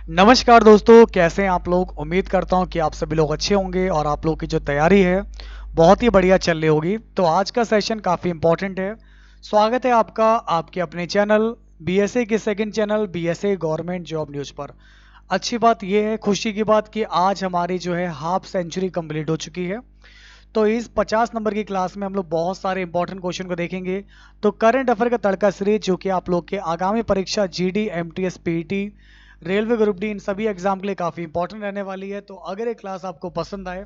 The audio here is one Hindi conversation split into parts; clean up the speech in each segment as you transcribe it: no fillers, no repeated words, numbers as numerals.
नमस्कार दोस्तों, कैसे हैं आप लोग। उम्मीद करता हूं कि आप सभी लोग अच्छे होंगे और आप लोग की जो तैयारी है बहुत ही बढ़िया चल रही होगी। तो आज का सेशन काफ़ी इंपॉर्टेंट है। स्वागत है आपका आपके अपने चैनल बीएसए के second channel BSA government job news पर। अच्छी बात यह है, खुशी की बात कि आज हमारी जो है हाफ सेंचुरी कंप्लीट हो चुकी है। तो इस 50 नंबर की क्लास में हम लोग बहुत सारे इंपॉर्टेंट क्वेश्चन को देखेंगे। तो करंट अफेयर का तड़का सीरीज जो कि आप लोग के आगामी परीक्षा GD, MTS, PET, railway group D इन सभी एग्जाम के लिए काफ़ी इंपॉर्टेंट रहने वाली है। तो अगर ये क्लास आपको पसंद आए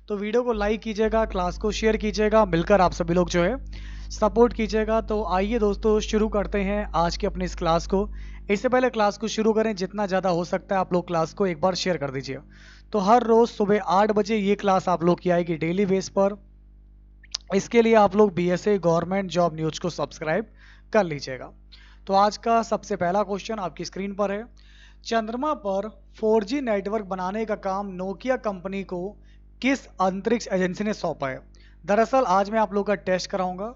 तो वीडियो को लाइक कीजिएगा, क्लास को शेयर कीजिएगा, मिलकर आप सभी लोग जो है सपोर्ट कीजिएगा। तो आइए दोस्तों शुरू करते हैं आज की अपनी इस क्लास को। इससे पहले क्लास को शुरू करें, जितना ज़्यादा हो सकता है आप लोग क्लास को एक बार शेयर कर दीजिए। तो हर रोज़ सुबह 8 बजे ये क्लास आप लोग की आएगी डेली बेस पर। इसके लिए आप लोग बीएसए गवर्नमेंट जॉब न्यूज़ को सब्सक्राइब कर लीजिएगा। तो आज का सबसे पहला क्वेश्चन आपकी स्क्रीन पर है। चंद्रमा पर 4G नेटवर्क बनाने का काम नोकिया कंपनी को किस अंतरिक्ष एजेंसी ने सौंपा है। दरअसल आज मैं आप लोग का टेस्ट कराऊंगा,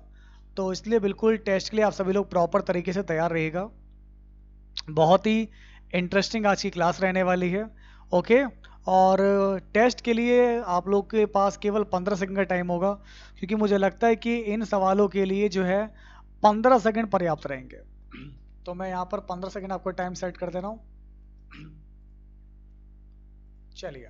तो इसलिए बिल्कुल टेस्ट के लिए आप सभी लोग प्रॉपर तरीके से तैयार रहिएगा। बहुत ही इंटरेस्टिंग आज की क्लास रहने वाली है। ओके, और टेस्ट के लिए आप लोग के पास केवल 15 सेकंड का टाइम होगा, क्योंकि मुझे लगता है कि इन सवालों के लिए जो है 15 सेकंड पर्याप्त रहेंगे। तो मैं यहाँ पर 15 सेकंड आपको टाइम सेट कर दे रहा हूँ। चलिए,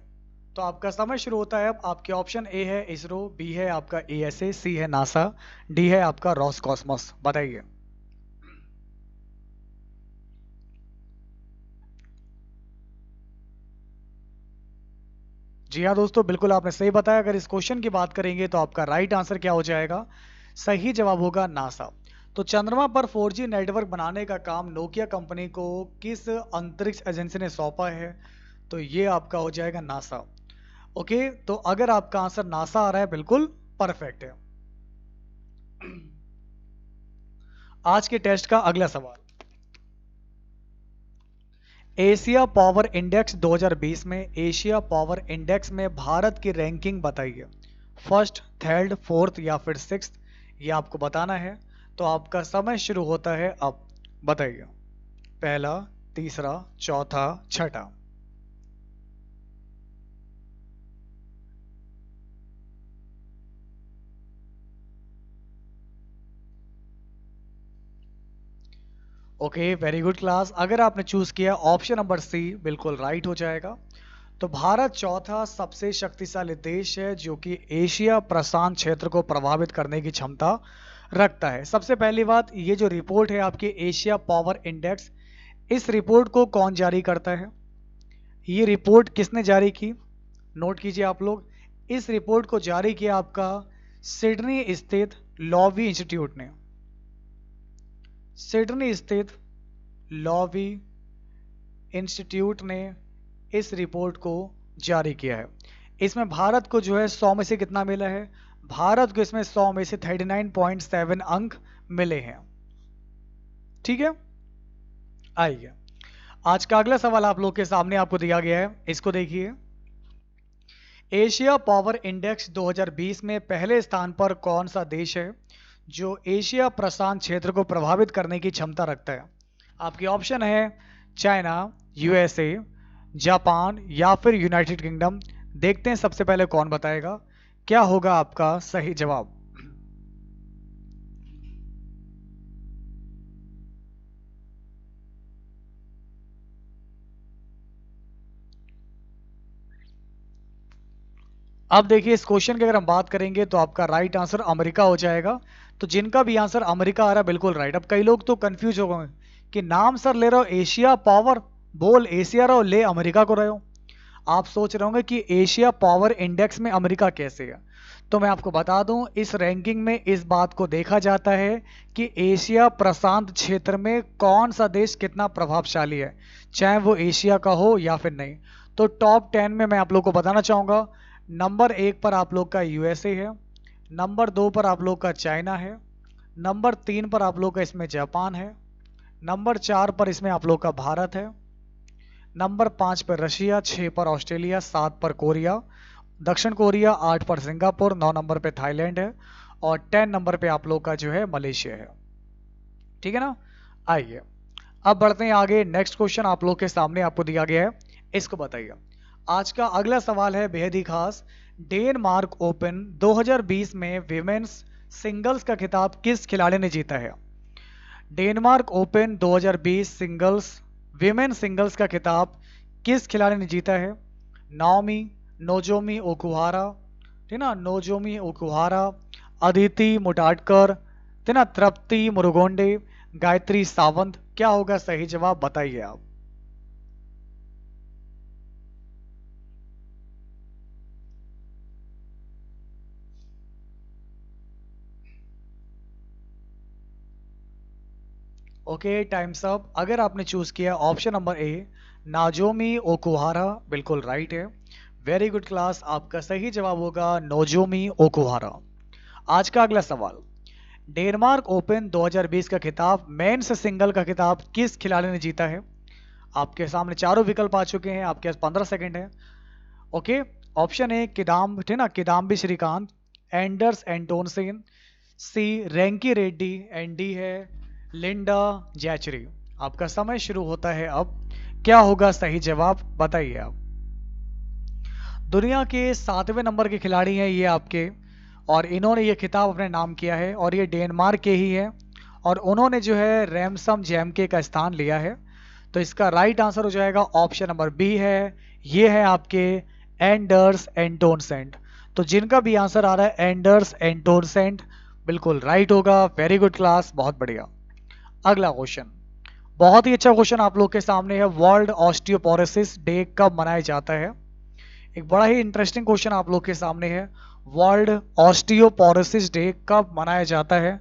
तो आपका समय शुरू होता है। अब आपके ऑप्शन ए है इसरो, बी है आपका एएसए, सी है नासा, डी है आपका रॉसकॉस्मोस। बताइए। जी हाँ दोस्तों, बिल्कुल आपने सही बताया। अगर इस क्वेश्चन की बात करेंगे तो आपका राइट आंसर क्या हो जाएगा, सही जवाब होगा नासा। तो चंद्रमा पर 4G नेटवर्क बनाने का काम नोकिया कंपनी को किस अंतरिक्ष एजेंसी ने सौंपा है, तो ये आपका हो जाएगा नासा। ओके, तो अगर आपका आंसर नासा आ रहा है, बिल्कुल परफेक्ट है। आज के टेस्ट का अगला सवाल। एशिया पावर इंडेक्स 2020 में एशिया पावर इंडेक्स में भारत की रैंकिंग बताइए। फर्स्ट, थर्ड, फोर्थ या फिर सिक्स्थ, ये आपको बताना है। तो आपका समय शुरू होता है अब। बताइए। पहला, तीसरा, चौथा, छठा। Okay, very good class. अगर आपने चूज किया ऑप्शन नंबर सी, बिल्कुल राइट हो जाएगा। तो भारत चौथा सबसे शक्तिशाली देश है जो कि एशिया प्रशांत क्षेत्र को प्रभावित करने की क्षमता रखता है। सबसे पहली बात, ये जो रिपोर्ट है आपकी एशिया पावर इंडेक्स, इस रिपोर्ट को कौन जारी करता है, ये रिपोर्ट किसने जारी की। नोट कीजिए आप लोग, इस रिपोर्ट को जारी किया आपका सिडनी स्थित लॉवी इंस्टीट्यूट ने। सिडनी स्थित लॉवी इंस्टीट्यूट ने इस रिपोर्ट को जारी किया है। इसमें भारत को जो है 100 में से कितना मिला है, भारत को इसमें 100 में से 39.7 अंक मिले हैं। ठीक है, आइए आज का अगला सवाल आप लोग के सामने आपको दिया गया है, इसको देखिए। एशिया पावर इंडेक्स 2020 में पहले स्थान पर कौन सा देश है जो एशिया प्रशांत क्षेत्र को प्रभावित करने की क्षमता रखता है। आपके ऑप्शन है चाइना, यूएसए, जापान या फिर यूनाइटेड किंगडम। देखते हैं सबसे पहले कौन बताएगा, क्या होगा आपका सही जवाब। अब देखिए, इस क्वेश्चन की अगर हम बात करेंगे तो आपका राइट आंसर अमेरिका हो जाएगा। तो जिनका भी आंसर अमेरिका आ रहा है, बिल्कुल राइट। अब कई लोग तो कंफ्यूज हो गए कि नाम सर ले रहे हो एशिया पावर, बोल एशिया रहो, ले अमेरिका को रहे हो। आप सोच रहे होंगे कि एशिया पावर इंडेक्स में अमेरिका कैसे है। तो मैं आपको बता दूं, इस रैंकिंग में इस बात को देखा जाता है कि एशिया प्रशांत क्षेत्र में कौन सा देश कितना प्रभावशाली है, चाहे वो एशिया का हो या फिर नहीं। तो टॉप 10 में मैं आप लोग को बताना चाहूंगा, नंबर 1 पर आप लोग का यूएसए है, नंबर 2 पर आप लोग का चाइना है, नंबर 3 पर आप लोग का इसमें जापान है, नंबर 4 पर इसमें आप लोग का भारत है, नंबर 5 पर रशिया, 6 पर ऑस्ट्रेलिया, 7 पर कोरिया, दक्षिण कोरिया, 8 पर सिंगापुर, 9 नंबर पे थाईलैंड है और 10 नंबर पे आप लोग का जो है मलेशिया है। ठीक है ना, आइए अब बढ़ते हैं आगे। नेक्स्ट क्वेश्चन आप लोग के सामने आपको दिया गया है, इसको बताइए। आज का अगला सवाल है बेहद ही खास। डेनमार्क ओपन 2020 में विमेन्स सिंगल्स का खिताब किस खिलाड़ी ने जीता है? Denmark open 2020 singles women singles का खिताब किस खिलाड़ी ने जीता है? नाओमी, नोजोमी ओकुहारा, ठीक ना, नोजोमी ओकुहारा, अदिति मुटाटकर, ठीक ना, तृप्ति मुरुगोंडे, गायत्री सावंत। क्या होगा सही जवाब, बताइए आप। Okay, time's up. अगर आपने चूज किया ऑप्शन नंबर ए नाजोमी ओकुहारा, बिल्कुल राइट है। वेरी गुड क्लास, आपका सही जवाब होगा नोजोमी ओकुहारा। आज का अगला सवाल। डेनमार्क ओपन 2020 का खिताब मेंस सिंगल का खिताब किस खिलाड़ी ने जीता है? आपके सामने चारों विकल्प आ चुके हैं, आपके पास 15 सेकंड है। ओके, ऑप्शन ए किदाम, ठीक ना, Kidambi Srikanth, Anders Antonsen, C Rankireddy, and D है लिंडा जैचरी। आपका समय शुरू होता है अब। क्या होगा सही जवाब, बताइए आप। दुनिया के 7वें नंबर के खिलाड़ी हैं ये आपके, और इन्होंने ये खिताब अपने नाम किया है, और ये डेनमार्क के ही है, और उन्होंने जो है रैमसम जैमके का स्थान लिया है। तो इसका राइट आंसर हो जाएगा ऑप्शन नंबर बी है, ये है आपके एंडर्स एंटोनसेंट। तो जिनका भी आंसर आ रहा है एंडर्स एंटोनसेंट, बिल्कुल राइट होगा। वेरी गुड क्लास, बहुत बढ़िया। अगला क्वेश्चन बहुत ही अच्छा क्वेश्चन आप लोग के सामने है। वर्ल्ड ऑस्टियोपोरोसिस डे कब मनाया जाता है? एक बड़ा ही इंटरेस्टिंग क्वेश्चन आप लोग के सामने है। वर्ल्ड ऑस्टियोपोरोसिस डे कब मनाया जाता है?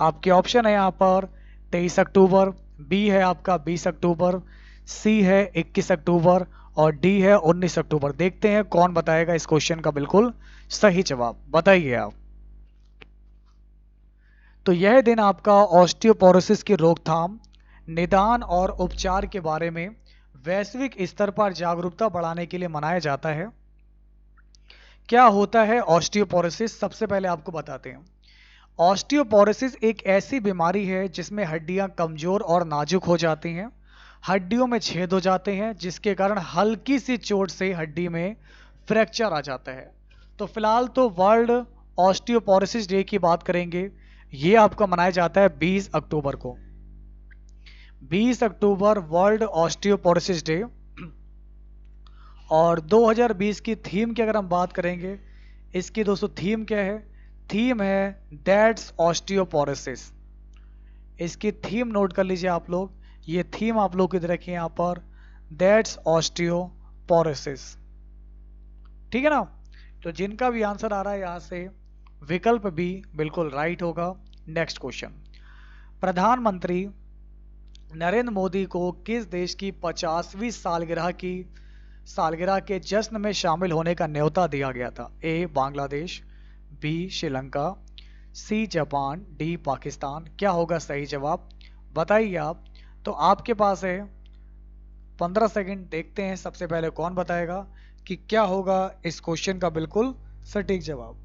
आपके ऑप्शन है यहाँ पर 23 अक्टूबर, बी है आपका 20 अक्टूबर, सी है 21 अक्टूबर, और डी है 19 अक्टूबर। देखते हैं कौन बताएगा इस क्वेश्चन का बिल्कुल सही जवाब, बताइए आप। तो यह दिन आपका ऑस्टियोपोरोसिस की रोकथाम, निदान और उपचार के बारे में वैश्विक स्तर पर जागरूकता बढ़ाने के लिए मनाया जाता है। क्या होता है ऑस्टियोपोरोसिस, सबसे पहले आपको बताते हैं। ऑस्टियोपोरोसिस एक ऐसी बीमारी है जिसमें हड्डियां कमजोर और नाजुक हो जाती हैं, हड्डियों में छेद हो जाते हैं, जिसके कारण हल्की सी चोट से हड्डी में फ्रैक्चर आ जाता है। तो फिलहाल तो वर्ल्ड ऑस्टियोपोरोसिस डे की बात करेंगे, ये आपका मनाया जाता है 20 अक्टूबर को। 20 अक्टूबर वर्ल्ड ऑस्टियोपोरोसिस डे। और 2020 की थीम की अगर हम बात करेंगे, इसकी दोस्तों थीम क्या है? थीम है दैट्स ऑस्टियोपोरोसिस। इसकी थीम नोट कर लीजिए आप लोग, ये थीम आप लोग इधर रखिए यहाँ पर, दैट्स ऑस्टियोपोरोसिस। ठीक है ना? तो जिनका भी आंसर आ रहा है यहाँ से विकल्प बी बिल्कुल राइट होगा। Next question. प्रधानमंत्री नरेंद्र मोदी को किस देश की 50वीं सालगिरह के जश्न में शामिल होने का न्योता दिया गया था? A Bangladesh, B Sri Lanka, C Japan, D Pakistan. क्या होगा सही जवाब, बताइए आप। तो आपके पास है 15 सेकंड, देखते हैं सबसे पहले कौन बताएगा कि क्या होगा इस क्वेश्चन का बिल्कुल सटीक जवाब।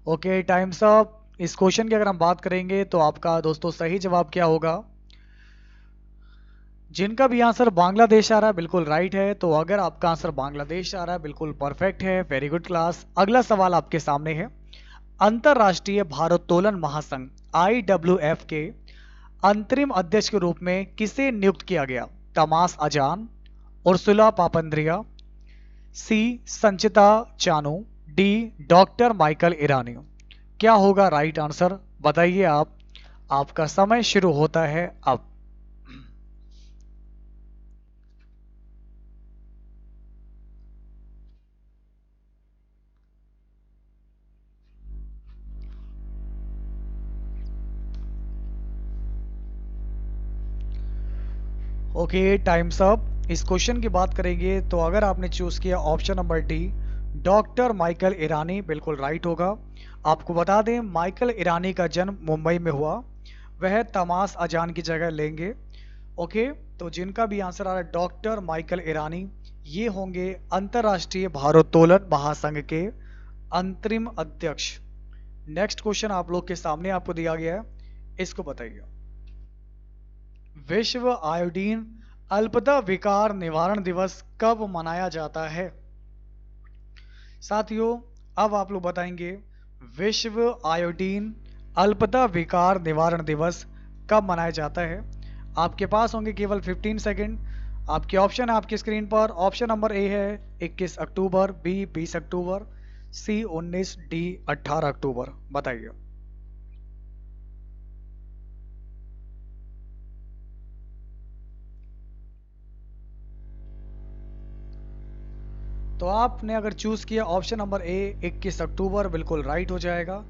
Okay, time's up. इस क्वेश्चन की अगर हम बात करेंगे तो आपका दोस्तों सही जवाब क्या होगा? जिनका भी आंसर बांग्लादेश आ रहा है बिल्कुल राइट है। तो अगर आपका आंसर बांग्लादेश आ रहा है बिल्कुल परफेक्ट है, वेरी गुड क्लास। अगला सवाल आपके सामने है। अंतरराष्ट्रीय भारोत्तोलन महासंघ IWF के अंतरिम अध्यक्ष के रूप में किसे नियुक्त किया गया? तमास अजान, उर्सुला पापंद्रिया, सी संचिता चानू, डी डॉक्टर माइकल ईरानी। क्या होगा राइट आंसर, बताइए आप। आपका समय शुरू होता है अब। Okay, time's up. इस क्वेश्चन की बात करेंगे तो अगर आपने चूज किया option number D doctor Michael Irani, बिल्कुल राइट होगा। आपको बता दें माइकल ईरानी का जन्म मुंबई में हुआ, वह तमास अजान की जगह लेंगे। ओके, तो जिनका भी आंसर आ रहा है डॉक्टर माइकल ईरानी, ये होंगे अंतरराष्ट्रीय भारोत्तोलन महासंघ के अंतरिम अध्यक्ष। नेक्स्ट क्वेश्चन आप लोग के सामने आपको दिया गया है, इसको बताइए। विश्व आयोडीन अल्पता विकार निवारण दिवस कब मनाया जाता है? साथियों, अब आप लोग बताएंगे विश्व आयोडीन अल्पता विकार निवारण दिवस कब मनाया जाता है। आपके पास होंगे केवल 15 सेकंड। आपके ऑप्शन है आपकी स्क्रीन पर। ऑप्शन नंबर ए है 21 अक्टूबर, बी 20 अक्टूबर, सी 19, डी 18 अक्टूबर। बताइए। तो आपने अगर चूज किया ऑप्शन नंबर ए 21 अक्टूबर, बिल्कुल राइट हो जाएगा।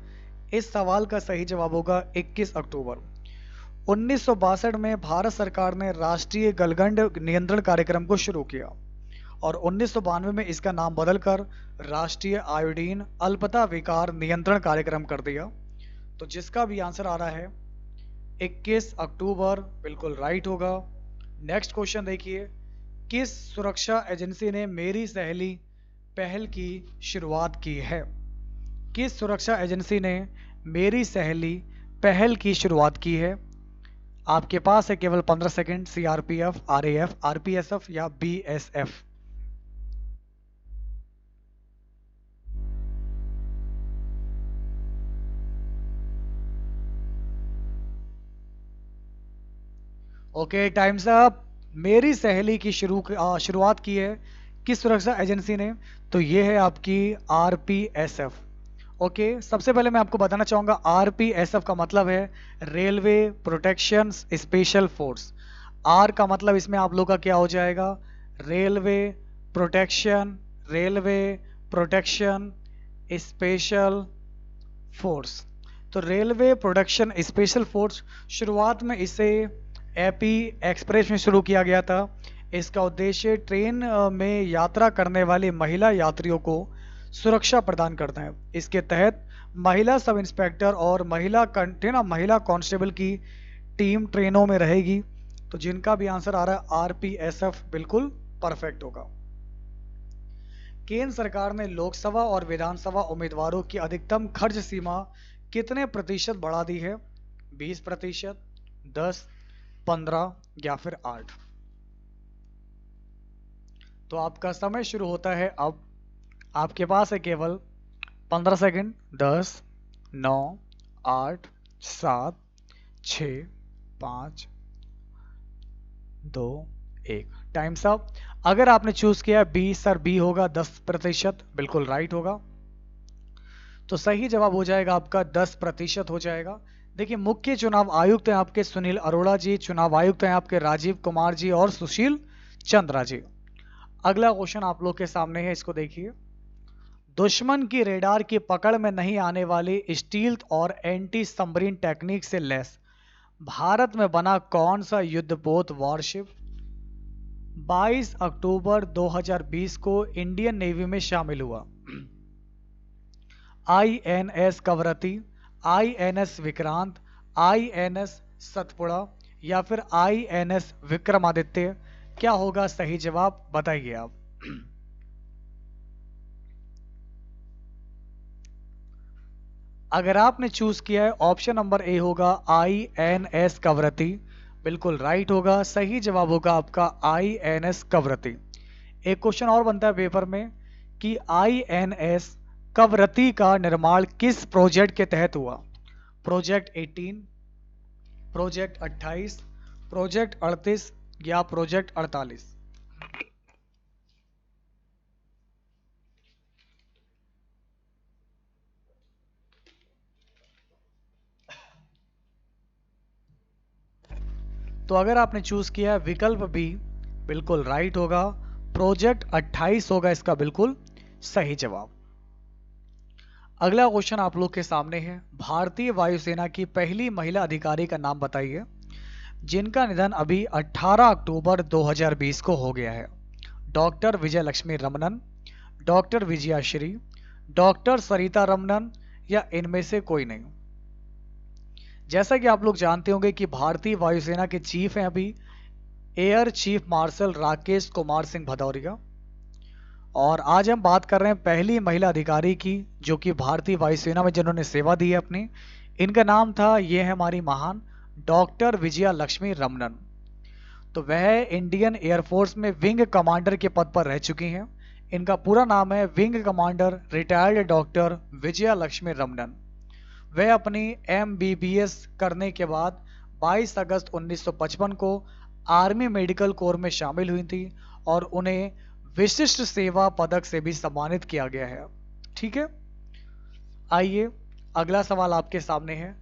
इस सवाल का सही जवाब होगा 21 अक्टूबर। 1962 में भारत सरकार ने राष्ट्रीय गलगंड नियंत्रण कार्यक्रम को शुरू किया और 1992 में इसका नाम बदलकर राष्ट्रीय आयोडीन अल्पता विकार नियंत्रण कार्यक्रम कर दिया। तो जिसका भी आंसर आ रहा है 21 अक्टूबर, बिल्कुल राइट होगा। नेक्स्ट क्वेश्चन देखिए, किस सुरक्षा एजेंसी ने मेरी सहेली पहल की शुरुआत की है? किस सुरक्षा एजेंसी ने मेरी सहेली पहल की शुरुआत की है? आपके पास है केवल 15 सेकंड। सीआरपीएफ, आरएएफ, आरपीएसएफ या बीएसएफ। Okay, time's up. मेरी सहेली की शुरुआत की है किस सुरक्षा एजेंसी ने? तो ये है आपकी आरपीएसएफ। ओके, सबसे पहले मैं आपको बताना चाहूंगा आरपीएसएफ का मतलब है railway protection special force. R का मतलब इसमें आप लोग का क्या हो जाएगा? Railway protection, railway protection special force. तो रेलवे प्रोडक्शन स्पेशल फोर्स, शुरुआत में इसे एपी एक्सप्रेस में शुरू किया गया था। इसका उद्देश्य ट्रेन में यात्रा करने वाली महिला यात्रियों को सुरक्षा प्रदान करना है। इसके तहत महिला सब इंस्पेक्टर और महिला कांस्टेबल की टीम ट्रेनों में रहेगी। तो जिनका भी आंसर आ रहा है आरपीएसएफ, बिल्कुल परफेक्ट होगा। केंद्र सरकार ने लोकसभा और विधानसभा उम्मीदवारों की अधिकतम खर्च सीमा कितने प्रतिशत बढ़ा दी है? 20%, 10, 15 या फिर 8? तो आपका समय शुरू होता है अब। आपके पास है केवल 15 सेकंड। 10, 9, 8, 7, 6, 5, 2, 1। Times up. अगर आपने चूज किया बी, सर बी होगा 10%, बिल्कुल राइट होगा। तो सही जवाब हो जाएगा आपका 10% हो जाएगा। देखिए, मुख्य चुनाव आयुक्त हैं आपके सुनील अरोड़ा जी, चुनाव आयुक्त हैं आपके राजीव कुमार जी और सुशील चंद्रा जी। अगला क्वेश्चन आप लोग के सामने है, इसको देखिए। दुश्मन की रेडार की पकड़ में नहीं आने वाली स्टील्थ और एंटी सबमरीन टेक्निक से लैस भारत में बना कौन सा युद्धपोत वॉरशिप 22 अक्टूबर 2020 को इंडियन नेवी में शामिल हुआ? INS Kavaratti, INS Vikrant, INS Satpura या फिर आईएनएस विक्रमादित्य? क्या होगा सही जवाब, बताइए आप। अगर आपने चूज किया है ऑप्शन नंबर ए होगा आईएनएस कवरती, बिल्कुल राइट होगा। सही जवाब होगा आपका आईएनएस कवरती। एक क्वेश्चन और बनता है पेपर में कि आईएनएस कवरती का निर्माण किस प्रोजेक्ट के तहत हुआ? प्रोजेक्ट 18, प्रोजेक्ट 28, प्रोजेक्ट 38 या प्रोजेक्ट 48? तो अगर आपने चूज किया है विकल्प बी, बिल्कुल राइट होगा। प्रोजेक्ट 28 होगा इसका बिल्कुल सही जवाब। अगला क्वेश्चन आप लोग के सामने है, भारतीय वायुसेना की पहली महिला अधिकारी का नाम बताइए जिनका निधन अभी 18 अक्टूबर 2020 को हो गया है। डॉक्टर विजय लक्ष्मी रमनन, डॉक्टर विजयाश्री, डॉक्टर सरिता रमनन या इनमें से कोई नहीं? जैसा कि आप लोग जानते होंगे कि भारतीय वायुसेना के चीफ हैं अभी air chief marshal Rakesh Kumar Singh Bhadauria. और आज हम बात कर रहे हैं पहली महिला अधिकारी की, जो कि भारतीय वायुसेना में जिन्होंने सेवा दी है अपनी। इनका नाम था, ये है हमारी महान डॉक्टर विजया लक्ष्मी रमनन। तो वह इंडियन एयरफोर्स में विंग कमांडर के पद पर रह चुकी हैं। इनका पूरा नाम है wing commander retired doctor Vijaya Lakshmi Ramanan. वह अपनी MBBS करने के बाद 22 अगस्त 1955 को आर्मी मेडिकल कोर में शामिल हुई थी और उन्हें विशिष्ट सेवा पदक से भी सम्मानित किया गया है। ठीक है, आइए अगला सवाल आपके सामने है।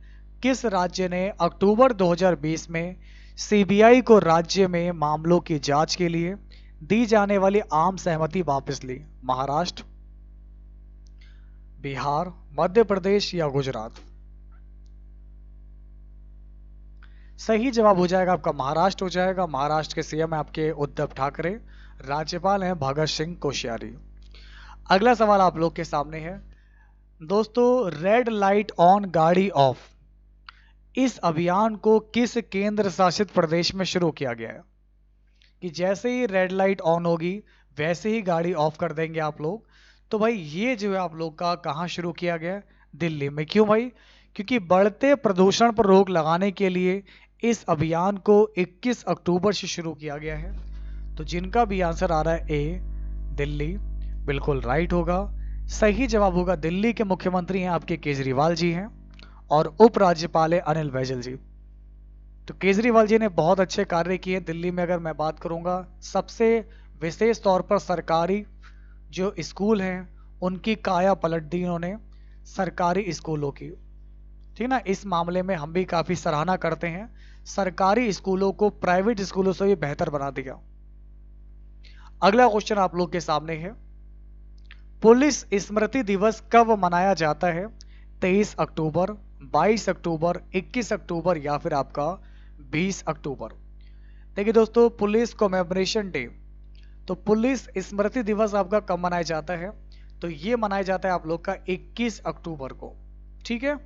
किस राज्य ने अक्टूबर 2020 में CBI को राज्य में मामलों की जांच के लिए दी जाने वाली आम सहमति वापस ली? महाराष्ट्र, बिहार, मध्य प्रदेश या गुजरात? सही जवाब हो जाएगा आपका महाराष्ट्र हो जाएगा। महाराष्ट्र के CM है आपके उद्धव ठाकरे, राज्यपाल हैं भगत सिंह कोश्यारी। अगला सवाल आप लोग के सामने है दोस्तों, रेड लाइट ऑन गाड़ी ऑफ, इस अभियान को किस केंद्र शासित प्रदेश में शुरू किया गया है? कि जैसे ही रेड लाइट ऑन होगी वैसे ही गाड़ी ऑफ कर देंगे आप लोग। तो भाई ये जो है आप लोग का कहाँ शुरू किया गया? दिल्ली में। क्यों भाई? क्योंकि बढ़ते प्रदूषण पर रोक लगाने के लिए इस अभियान को 21 अक्टूबर से शुरू किया गया है। तो जिनका भी आंसर आ रहा है ए, दिल्ली, बिल्कुल राइट होगा। सही जवाब होगा दिल्ली के मुख्यमंत्री हैं आपके केजरीवाल जी हैं और उपराज्यपाल है अनिल बैजल जी। तो केजरीवाल जी ने बहुत अच्छे कार्य किए दिल्ली में। अगर मैं बात करूंगा, सबसे विशेष तौर पर सरकारी जो स्कूल हैं उनकी काया पलट दी इन्होंने, सरकारी स्कूलों की। ठीक ना, इस मामले में हम भी काफी सराहना करते हैं। सरकारी स्कूलों को प्राइवेट स्कूलों से भी बेहतर बना दिया। अगला क्वेश्चन आप लोग के सामने है, पुलिस स्मृति दिवस कब मनाया जाता है? 23 अक्टूबर, 22 अक्टूबर, 21 अक्टूबर या फिर आपका 20 अक्टूबर? देखिए दोस्तों, पुलिस कमेमोरेशन डे, तो पुलिस स्मृति दिवस आपका कब मनाया जाता है? तो ये मनाया जाता है आप लोग का 21 अक्टूबर को। ठीक है,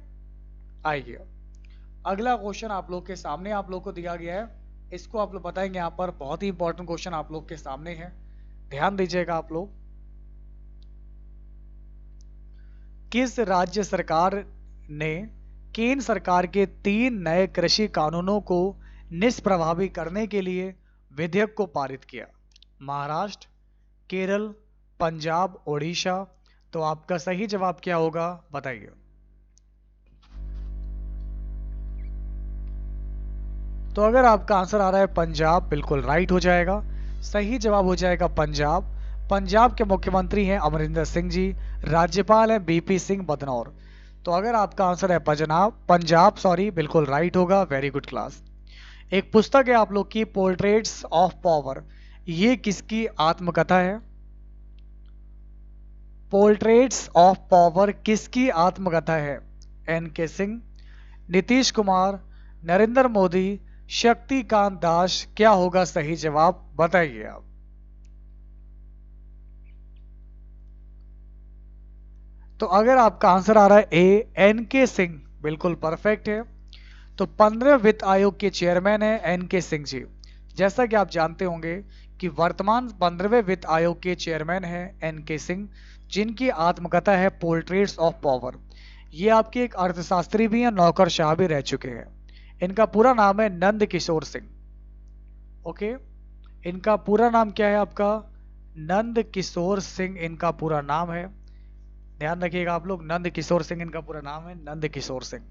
आइए अगला क्वेश्चन आप लोग के सामने आप लोग को दिया गया है, इसको आप लोग बताएंगे। यहाँ पर बहुत ही इंपॉर्टेंट क्वेश्चन आप लोग के सामने है, ध्यान दीजिएगा आप लोग। किस राज्य सरकार ने केंद्र सरकार के 3 नए कृषि कानूनों को निष्प्रभावी करने के लिए विधेयक को पारित किया? महाराष्ट्र, केरल, पंजाब, ओडिशा? तो आपका सही जवाब क्या होगा बताइए। तो अगर आपका आंसर आ रहा है पंजाब, बिल्कुल राइट हो जाएगा। सही जवाब हो जाएगा पंजाब। पंजाब के मुख्यमंत्री हैं अमरिंदर सिंह जी, राज्यपाल हैं BP सिंह बदनौर। तो अगर आपका आंसर है पंजाब सॉरी, बिल्कुल राइट होगा। Very good class. एक पुस्तक है आप लोग की, पोर्ट्रेट्स ऑफ पावर, ये किसकी आत्मकथा है? पोर्ट्रेट्स ऑफ पावर किसकी आत्मकथा है? NK सिंह, नीतीश कुमार, नरेंद्र मोदी, शक्तिकांत दास? क्या होगा सही जवाब बताइए आप। तो अगर आपका आंसर आ रहा है ए, NK सिंह, बिल्कुल परफेक्ट है। तो 15वें वित्त आयोग के चेयरमैन है NK सिंह जी। जैसा कि आप जानते होंगे कि वर्तमान 15वें वित्त आयोग के चेयरमैन है NK सिंह, जिनकी आत्मकथा है पोर्ट्रेट्स ऑफ पावर। ये आपके एक अर्थशास्त्री भी हैं, नौकरशाह भी रह चुके हैं। इनका पूरा नाम है नंद किशोर सिंह। ओके, इनका पूरा नाम क्या है आपका? नंद किशोर सिंह इनका पूरा नाम है। ध्यान रखिएगा आप लोग, नंद किशोर सिंह इनका पूरा नाम है, नंद किशोर सिंह।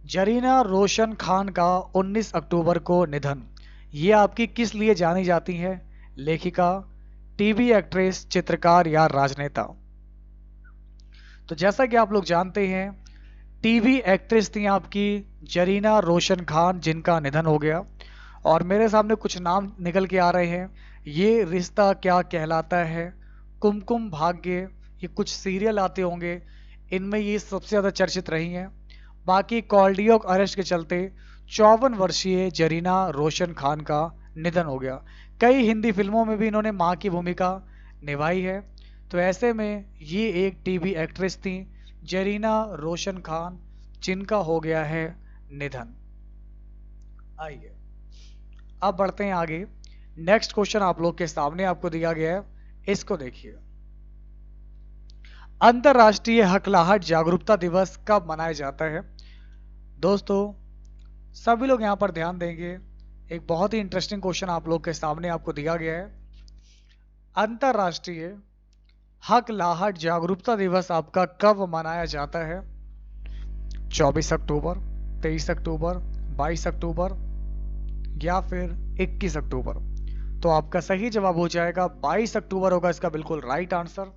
जरीना रोशन खान का 19 अक्टूबर को निधन, ये आपकी किस लिए जानी जाती हैं? लेखिका, टीवी एक्ट्रेस, चित्रकार या राजनेता? तो जैसा कि आप लोग जानते हैं, टीवी एक्ट्रेस थी आपकी जरीना रोशन खान, जिनका निधन हो गया। और मेरे सामने कुछ नाम निकल के आ रहे हैं, ये रिश्ता क्या कहलाता है, कुमकुम भाग्य, ये कुछ सीरियल आते होंगे, इनमें ये सबसे ज़्यादा चर्चित रही हैं। बाकी कार्डियक अरेस्ट के चलते 54 वर्षीय जरीना रोशन खान का निधन हो गया। कई हिंदी फिल्मों में भी इन्होंने माँ की भूमिका निभाई है। तो ऐसे में ये एक टीवी एक्ट्रेस थी जरीना रोशन खान, जिनका हो गया है निधन। आइए अब बढ़ते हैं आगे। नेक्स्ट क्वेश्चन आप लोग के सामने आपको दिया गया है, इसको देखिए। अंतरराष्ट्रीय हकलाहट जागरूकता दिवस कब मनाया जाता है? दोस्तों सभी लोग यहां पर ध्यान देंगे, एक बहुत ही इंटरेस्टिंग क्वेश्चन आप लोग के सामने आपको दिया गया है। अंतरराष्ट्रीय हकलाहट जागरूकता दिवस आपका कब मनाया जाता है? 24 अक्टूबर, 23 अक्टूबर, 22 अक्टूबर या फिर 21 अक्टूबर? तो आपका सही जवाब हो जाएगा 22 अक्टूबर होगा इसका बिल्कुल राइट आंसर।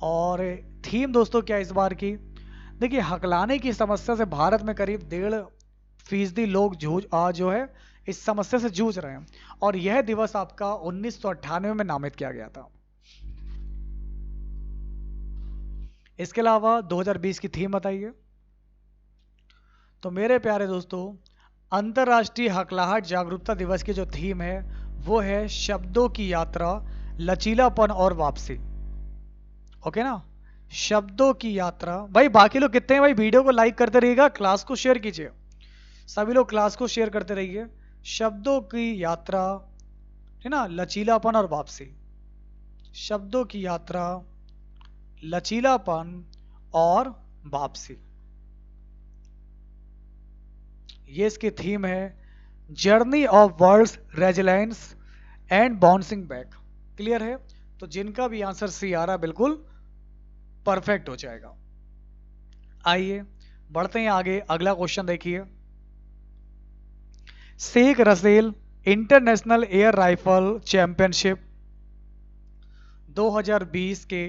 और थीम दोस्तों क्या इस बार की? देखिए, हकलाने की समस्या से भारत में करीब 1.5% लोग जो है इस समस्या से जूझ रहे हैं, और यह दिवस आपका 1998 में नामित किया गया था। इसके अलावा 2020 की थीम बताइए। तो मेरे प्यारे दोस्तों, अंतरराष्ट्रीय हकलाहट जागरूकता दिवस की जो थीम है वो है शब्दों की यात्रा, लचीलापन और वापसी। ओके ना, शब्दों की यात्रा। भाई बाकी लोग कितने हैं भाई? वीडियो को लाइक करते रहिएगा, क्लास को शेयर कीजिए, सभी लोग क्लास को शेयर करते रहिए। शब्दों की यात्रा है ना, लचीलापन और वापसी। शब्दों की यात्रा, लचीलापन और वापसी, ये इसकी थीम है। Journey of worlds resilience and bouncing back. Clear है? तो जिनका भी आंसर सी आ रहा है बिल्कुल परफेक्ट हो जाएगा। आइए बढ़ते हैं आगे, अगला क्वेश्चन देखिए। Sheikh Russel international air rifle championship 2020 के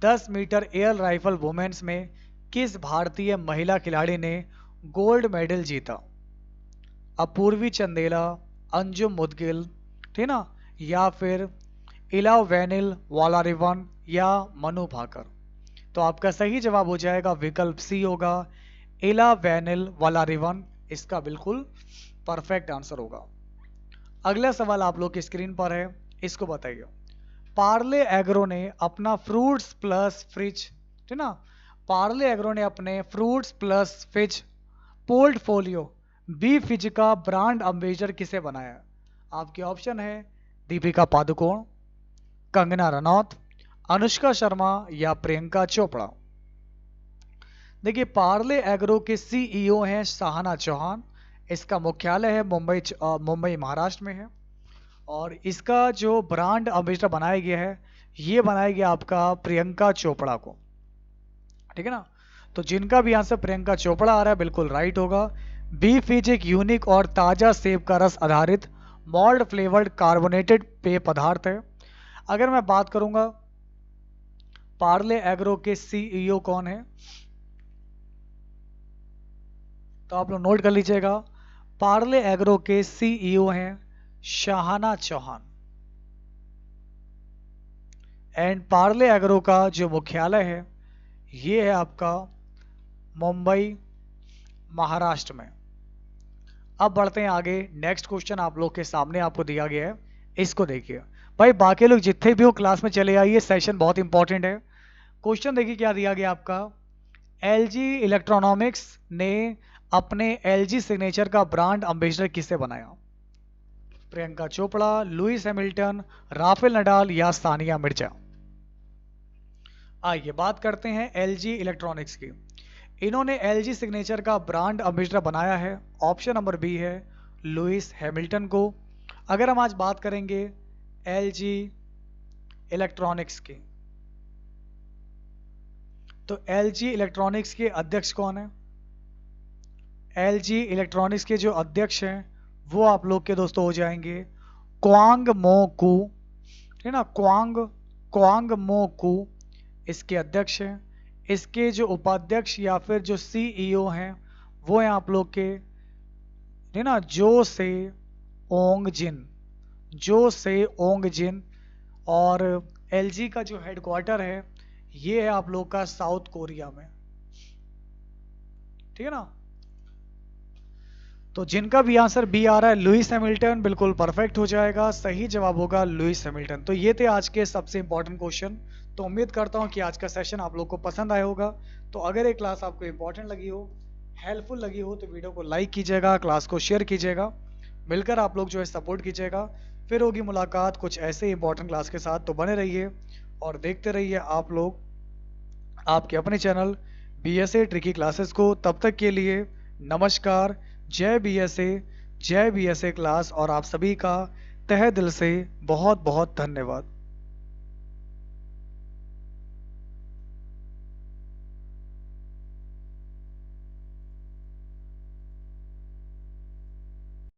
10 मीटर एयर राइफल वुमेन्स में किस भारतीय महिला खिलाड़ी ने गोल्ड मेडल जीता? अपूर्वी चंदेला, अंजुम मुदगिल, ठीक ना, या फिर इलावेनिल वालारिवन या मनु भाकर? तो आपका सही जवाब हो जाएगा विकल्प सी होगा, इलावेनिल वालारिवन इसका बिल्कुल परफेक्ट आंसर होगा। अगला सवाल आप लोग की स्क्रीन पर है, इसको बताइए। पार्ले एग्रो ने अपना फ्रूट्स प्लस फ्रिज, ठीक ना, पार्ले एग्रो ने अपने फ्रूट्स प्लस फिज पोर्टफोलियो बी फिज का ब्रांड एम्बेसडर किसे बनाया? आपके ऑप्शन है दीपिका पादुकोण, कंगना रनौत, अनुष्का शर्मा या प्रियंका चोपड़ा। देखिए, पार्ले एग्रो के सीईओ हैं शाहना चौहान, इसका मुख्यालय है मुंबई महाराष्ट्र में है, और इसका जो ब्रांड एम्बेसडर बनाया गया है ये बनाया गया आपका प्रियंका चोपड़ा को। ठीक है ना, तो जिनका भी आंसर प्रियंका चोपड़ा आ रहा है बिल्कुल राइट होगा। बी फिज एक यूनिक और ताजा सेब का रस आधारित मॉल्ट फ्लेवर्ड कार्बोनेटेड पेय पदार्थ है। अगर मैं बात करूंगा पार्ले एग्रो के सीईओ कौन है, तो आप लोग नोट कर लीजिएगा, पार्ले एग्रो के सीईओ हैं शाहना चौहान। एंड पार्ले एग्रो का जो मुख्यालय है ये है आपका मुंबई महाराष्ट्र में। अब बढ़ते हैं आगे। नेक्स्ट क्वेश्चन आप लोग के सामने आपको दिया गया है, इसको देखिए। भाई बाकी लोग जितने भी हो क्लास में चले आइए, सेशन बहुत इंपॉर्टेंट है। क्वेश्चन देखिए क्या दिया गया आपका। एलजी इलेक्ट्रॉनिक्स ने अपने एलजी सिग्नेचर का ब्रांड एम्बेसडर किसे बनाया? Priyanka Chopra, Lewis Hamilton, Rafael Nadal या सानिया मिर्जा? आइए बात करते हैं एलजी इलेक्ट्रॉनिक्स की। इन्होंने एलजी सिग्नेचर का ब्रांड एम्बेसडर बनाया है, ऑप्शन नंबर बी है लुइस हैमिल्टन को। अगर हम आज बात करेंगे एलजी इलेक्ट्रॉनिक्स की, तो एलजी इलेक्ट्रॉनिक्स के अध्यक्ष कौन है? एलजी इलेक्ट्रॉनिक्स के जो अध्यक्ष हैं वो आप लोग के दोस्तों हो जाएंगे क्वांग मो कू, ठीक है ना, क्वांग मो कू इसके अध्यक्ष हैं। इसके जो उपाध्यक्ष या फिर जो सीईओ हैं वो हैं आप लोग के, है ना, जो से ओंग जिन। और एलजी का जो हेडक्वार्टर है ये है आप लोग का साउथ कोरिया में। ठीक है ना, तो जिनका भी आंसर बी आ रहा है लुइस हैमिल्टन बिल्कुल परफेक्ट हो जाएगा, सही जवाब होगा लुइस हैमिल्टन। तो ये थे आज के सबसे इंपॉर्टेंट क्वेश्चन। तो उम्मीद करता हूँ कि आज का सेशन आप लोग को पसंद आया होगा। तो अगर ये क्लास आपको इंपॉर्टेंट लगी हो, हेल्पफुल लगी हो, तो वीडियो को लाइक कीजिएगा, क्लास को शेयर कीजिएगा। मिलकर आप लोग जो है सपोर्ट कीजिएगा। फिर होगी मुलाकात कुछ ऐसे इंपॉर्टेंट क्लास के साथ, तो बने रहिए और देखते रहिए आप लोग आपके अपने चैनल BSA ट्रिकी क्लासेस को। तब तक के लिए नमस्कार, जय BSA, जय BSA क्लास, और आप सभी का तहे दिल से बहुत बहुत धन्यवाद।